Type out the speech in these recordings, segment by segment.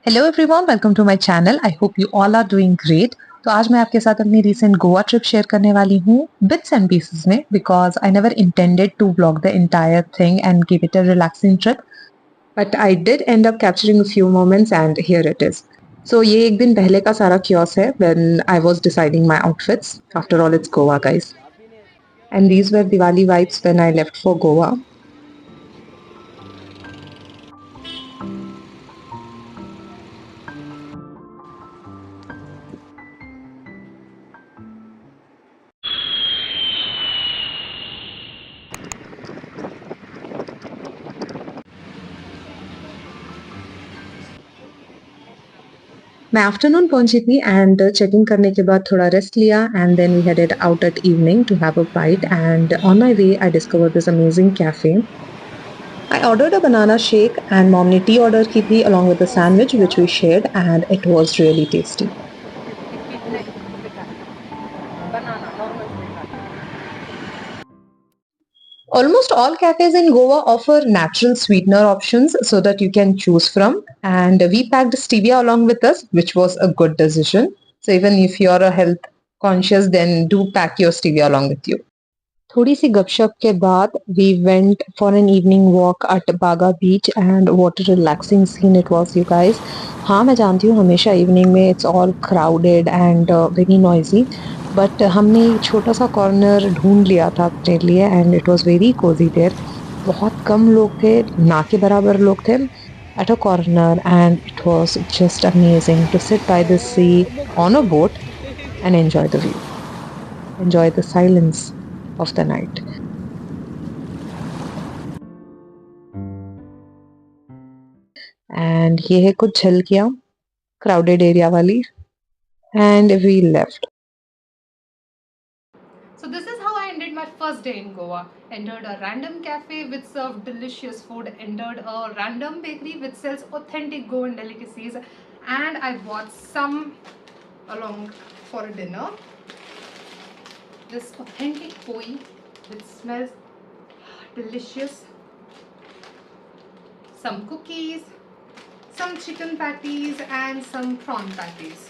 Hello everyone, welcome to my channel. I hope you all are doing great. तो आज मैं आपके साथ अपनी रिसेंट गोवा ट्रिप शेयर करने वाली हूँ बिट्स एंड पीसेस में, because I never intended to vlog the entire thing and give it a relaxing trip, but I did end up capturing a few moments and here it is. So ये एक दिन पहले का सारा chaos है when I was deciding my outfits. After all it's Goa guys, and these were Diwali vibes when I left for Goa. मैं afternoon पहुंची थी एंड चेकिंग करने के बाद थोड़ा रेस्ट लिया and then we headed out at evening to have a bite and on my way I discovered this amazing cafe. I ordered a banana shake and mom ने tea order की थी along with a sandwich which we shared and it was really tasty. Almost all cafes in Goa offer natural sweetener options so that you can choose from, and we packed stevia along with us, which was a good decision. So even if you're a health conscious, then do pack your stevia along with you. थोड़ी सी गपशप के बाद we went for an evening walk at Baga Beach and what a relaxing scene it was, you guys. हाँ, मैं जानती हूँ हमेशा evening में it's all crowded and very noisy, but हमने छोटा सा कॉर्नर ढूंढ लिया था अपने लिए and it was very cosy there. बहुत कम लोग थे, ना के बराबर लोग थे at a corner, and it was just amazing to sit by the sea on a boat and enjoy the view, enjoy the silence of the night. And ये है कुछ झलकियाँ क्राउडेड एरिया वाली, and we left. So this is how I ended my first day in Goa. Entered a random cafe which served delicious food. Entered a random bakery which sells authentic Goan delicacies, and I bought some along for a dinner. This authentic poi which smells delicious. Some cookies, some chicken patties, and some prawn patties.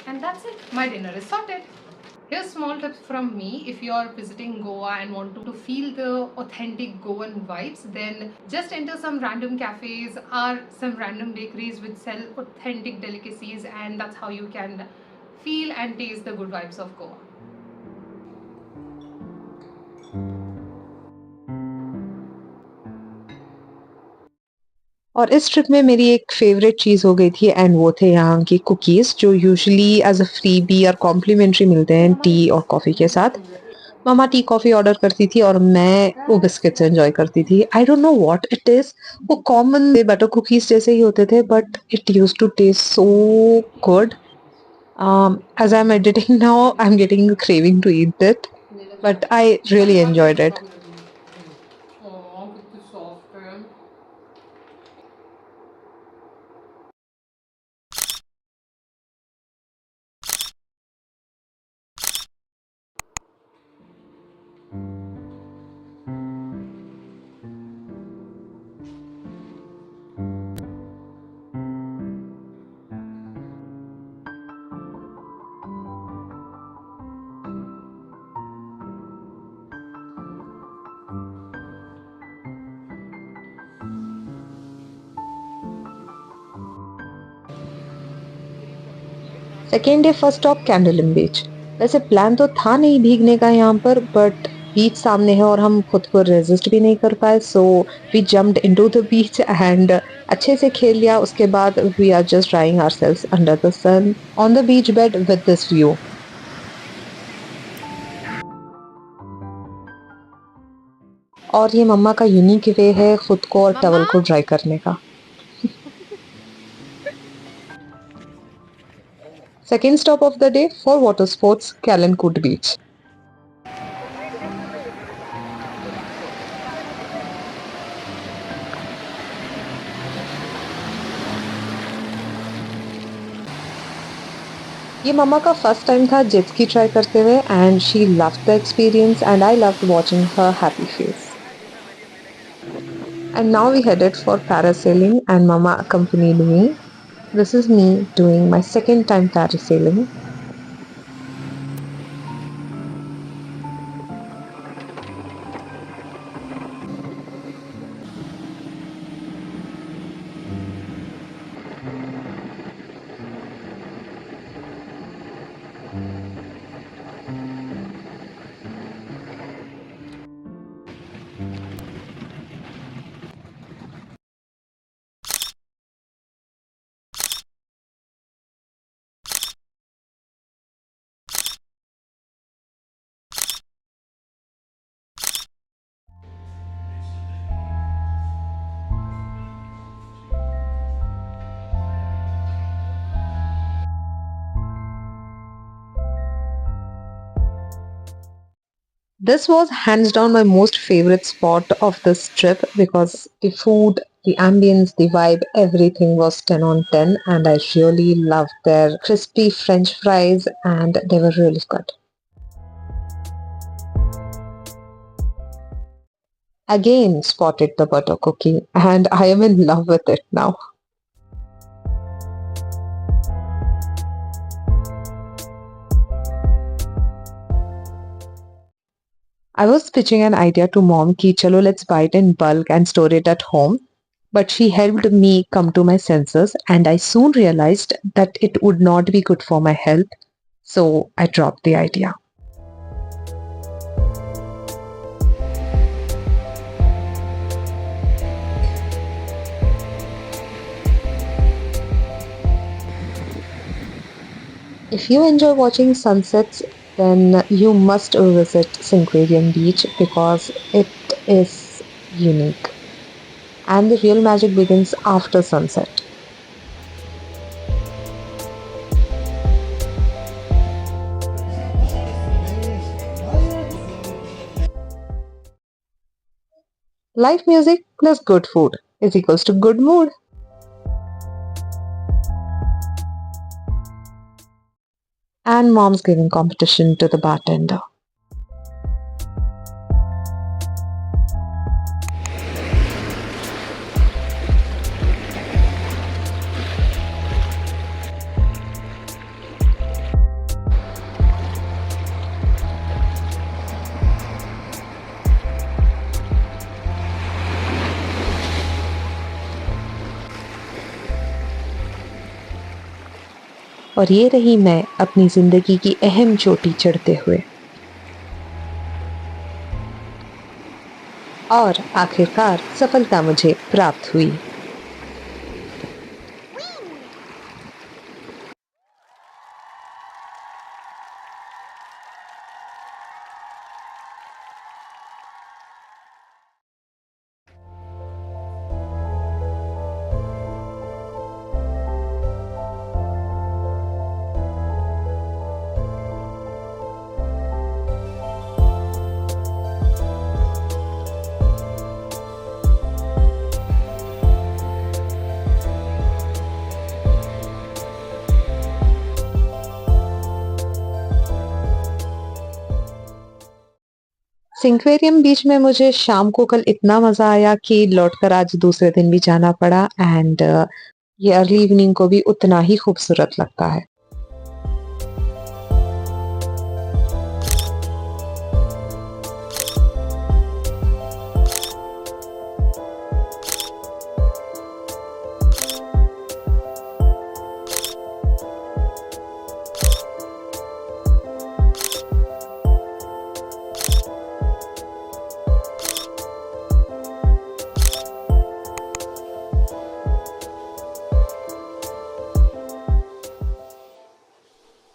And that's it. My dinner is sorted. Here's small tips from me. If you're visiting Goa and want to feel the authentic Goan vibes, then just enter some random cafes or some random bakeries which sell authentic delicacies, and that's how you can feel and taste the good vibes of Goa. और इस trip में मेरी एक favourite चीज़ हो गई थी and वो थे यहाँ की कुकीज़, जो यूजुअली एज अ फ्रीबी और कॉम्प्लीमेंट्री मिलते हैं टी और कॉफ़ी के साथ। मम्मा टी कॉफ़ी ऑर्डर करती थी और मैं वो बिस्किट्स एंजॉय करती थी। I don't know what it is, वो कॉमन बटर कुकीज़ जैसे ही होते थे but it used to taste so good. As I'm editing now, I'm getting a craving to eat it, but I really enjoyed it. Oh, it's soft. Second day first stop Candolim beach. वैसे plan तो था नहीं भीगने का यहाँ पर, but बीच सामने है और हम खुद को रेजिस्ट भी नहीं कर पाए, so we jumped into the beach and अच्छे से खेल लिया। उसके बाद we are just drying ourselves under the sun on the beach bed with this view. और ये मम्मा का यूनिक वे है खुद को और टवल को ड्राई करने का। Second stop of the day for water sports, Calancut Beach. ये मम्मा का फर्स्ट टाइम था जेट स्की ट्राई करते हुए and she loved the experience and I loved watching her happy face. And now we headed for parasailing and Mama accompanied me. This is me doing my second time parasailing. This was hands down my most favorite spot of this trip because the food, the ambience, the vibe, everything was 10 on 10 and I really loved their crispy french fries and they were really good. Again spotted the butter cookie and I am in love with it now. I was pitching an idea to mom ki chalo let's buy it in bulk and store it at home. But she helped me come to my senses and I soon realized that it would not be good for my health. So I dropped the idea. If you enjoy watching sunsets, then you must visit Cinquarium Beach because it is unique. And the real magic begins after sunset. Live music plus good food is equals to good mood. And mom's giving competition to the bartender. और ये रही मैं अपनी जिंदगी की अहम चोटी चढ़ते हुए और आखिरकार सफलता मुझे प्राप्त हुई। सिंक्वेरियम बीच में मुझे शाम को कल इतना मजा आया कि लौटकर आज दूसरे दिन भी जाना पड़ा एंड ये अर्ली इवनिंग को भी उतना ही खूबसूरत लगता है।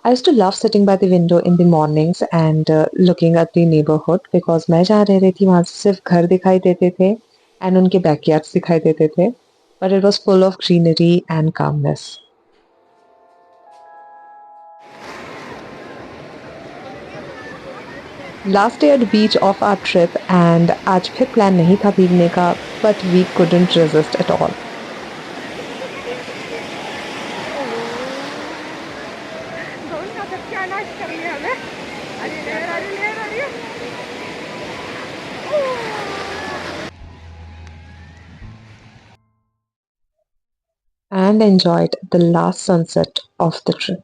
I used to love sitting by the window in the mornings and looking at the neighborhood because मैं जहाँ रह रही थी वहाँ से सिर्फ घर दिखाई देते थे and उनके backyards दिखाई देते थे, but it was full of greenery and calmness. Last day at beach of our trip and आज फिर plan नहीं था भीगने का, but we couldn't resist at all. and enjoyed the last sunset of the trip.